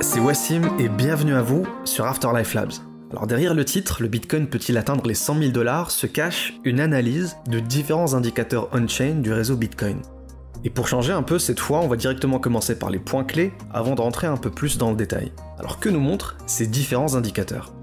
c'est Wassim et bienvenue à vous sur Afterlife Labs. Alors derrière le titre, le Bitcoin peut-il atteindre les 100 000 $, se cache une analyse de différents indicateurs on-chain du réseau Bitcoin. Et pour changer un peu cette fois, on va directement commencer par les points clés avant de rentrer un peu plus dans le détail. Alors que nous montrent ces différents indicateurs?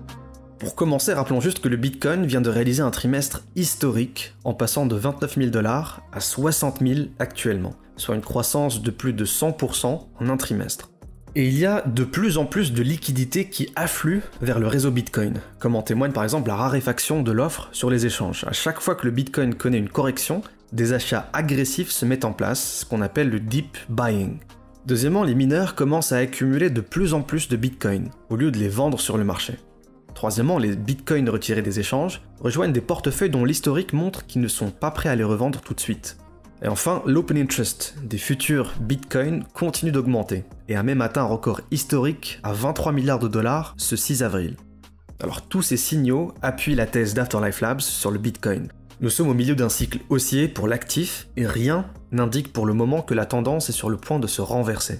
Pour commencer, rappelons juste que le Bitcoin vient de réaliser un trimestre historique en passant de 29 000 $ à 60 000 actuellement, soit une croissance de plus de 100% en un trimestre. Et il y a de plus en plus de liquidités qui affluent vers le réseau Bitcoin, comme en témoigne par exemple la raréfaction de l'offre sur les échanges. À chaque fois que le Bitcoin connaît une correction, des achats agressifs se mettent en place, ce qu'on appelle le deep buying. Deuxièmement, les mineurs commencent à accumuler de plus en plus de Bitcoin, au lieu de les vendre sur le marché. Troisièmement, les Bitcoins retirés des échanges rejoignent des portefeuilles dont l'historique montre qu'ils ne sont pas prêts à les revendre tout de suite. Et enfin, l'open interest des futurs Bitcoin continue d'augmenter, et a même atteint un record historique à 23 milliards de dollars ce 6 avril. Alors tous ces signaux appuient la thèse d'Afterlife Labs sur le Bitcoin. Nous sommes au milieu d'un cycle haussier pour l'actif, et rien n'indique pour le moment que la tendance est sur le point de se renverser.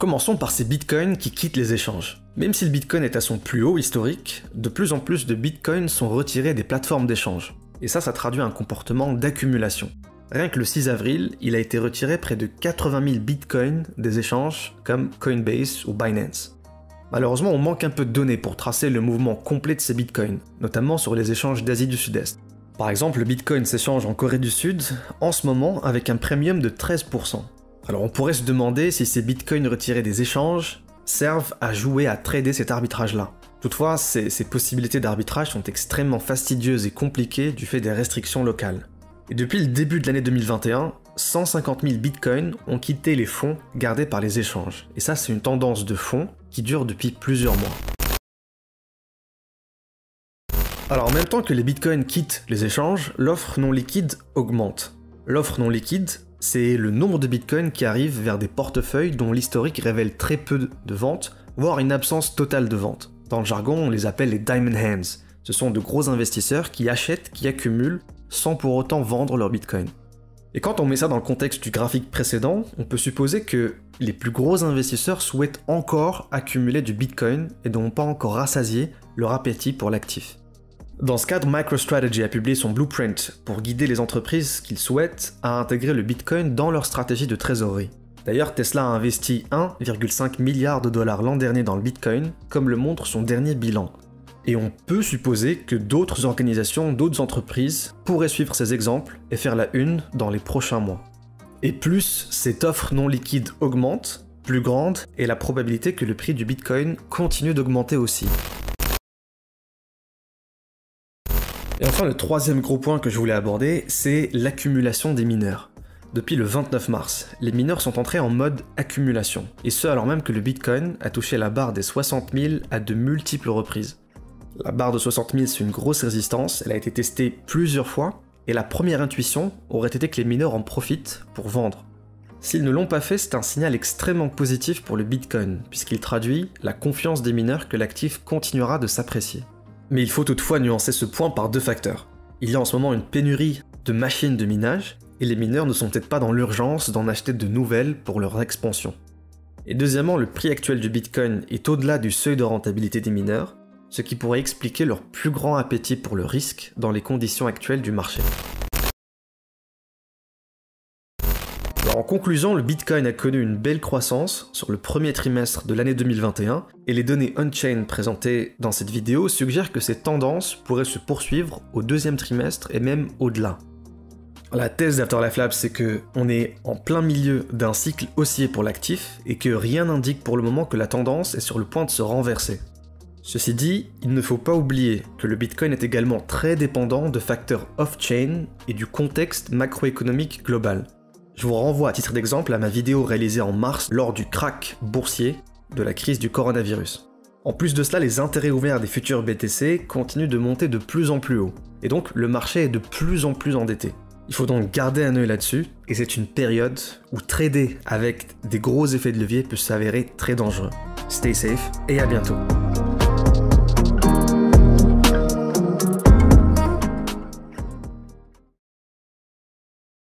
Commençons par ces bitcoins qui quittent les échanges. Même si le bitcoin est à son plus haut historique, de plus en plus de bitcoins sont retirés des plateformes d'échange. Et ça traduit un comportement d'accumulation. Rien que le 6 avril, il a été retiré près de 80 000 bitcoins des échanges comme Coinbase ou Binance. Malheureusement, on manque un peu de données pour tracer le mouvement complet de ces bitcoins, notamment sur les échanges d'Asie du Sud-Est. Par exemple, le bitcoin s'échange en Corée du Sud, en ce moment avec un premium de 13%. Alors on pourrait se demander si ces bitcoins retirés des échanges servent à jouer à trader cet arbitrage-là. Toutefois, ces possibilités d'arbitrage sont extrêmement fastidieuses et compliquées du fait des restrictions locales. Et depuis le début de l'année 2021, 150 000 bitcoins ont quitté les fonds gardés par les échanges. Et ça, c'est une tendance de fond qui dure depuis plusieurs mois. Alors en même temps que les bitcoins quittent les échanges, l'offre non liquide augmente. L'offre non liquide, c'est le nombre de bitcoins qui arrivent vers des portefeuilles dont l'historique révèle très peu de ventes, voire une absence totale de ventes. Dans le jargon, on les appelle les diamond hands. Ce sont de gros investisseurs qui achètent, qui accumulent, sans pour autant vendre leurs bitcoins. Et quand on met ça dans le contexte du graphique précédent, on peut supposer que les plus gros investisseurs souhaitent encore accumuler du bitcoin et n'ont pas encore rassasié leur appétit pour l'actif. Dans ce cadre, MicroStrategy a publié son blueprint pour guider les entreprises qu'ils souhaitent à intégrer le Bitcoin dans leur stratégie de trésorerie. D'ailleurs, Tesla a investi 1,5 milliard de dollars l'an dernier dans le Bitcoin, comme le montre son dernier bilan. Et on peut supposer que d'autres organisations, d'autres entreprises pourraient suivre ces exemples et faire la une dans les prochains mois. Et plus cette offre non liquide augmente, plus grande est la probabilité que le prix du Bitcoin continue d'augmenter aussi. Et enfin, le troisième gros point que je voulais aborder, c'est l'accumulation des mineurs. Depuis le 29 mars, les mineurs sont entrés en mode accumulation, et ce alors même que le Bitcoin a touché la barre des 60 000 à de multiples reprises. La barre de 60 000, c'est une grosse résistance, elle a été testée plusieurs fois, et la première intuition aurait été que les mineurs en profitent pour vendre. S'ils ne l'ont pas fait, c'est un signal extrêmement positif pour le Bitcoin, puisqu'il traduit la confiance des mineurs que l'actif continuera de s'apprécier. Mais il faut toutefois nuancer ce point par deux facteurs. Il y a en ce moment une pénurie de machines de minage, et les mineurs ne sont peut-être pas dans l'urgence d'en acheter de nouvelles pour leur expansion. Et deuxièmement, le prix actuel du Bitcoin est au-delà du seuil de rentabilité des mineurs, ce qui pourrait expliquer leur plus grand appétit pour le risque dans les conditions actuelles du marché. Alors en conclusion, le Bitcoin a connu une belle croissance sur le premier trimestre de l'année 2021 et les données on-chain présentées dans cette vidéo suggèrent que cette tendance pourrait se poursuivre au deuxième trimestre et même au-delà. La thèse d'Afterlife Labs, c'est qu'on est en plein milieu d'un cycle haussier pour l'actif et que rien n'indique pour le moment que la tendance est sur le point de se renverser. Ceci dit, il ne faut pas oublier que le Bitcoin est également très dépendant de facteurs off-chain et du contexte macroéconomique global. Je vous renvoie à titre d'exemple à ma vidéo réalisée en mars lors du crack boursier de la crise du coronavirus. En plus de cela, les intérêts ouverts des futurs BTC continuent de monter de plus en plus haut, et donc le marché est de plus en plus endetté. Il faut donc garder un œil là-dessus, et c'est une période où trader avec des gros effets de levier peut s'avérer très dangereux. Stay safe, et à bientôt.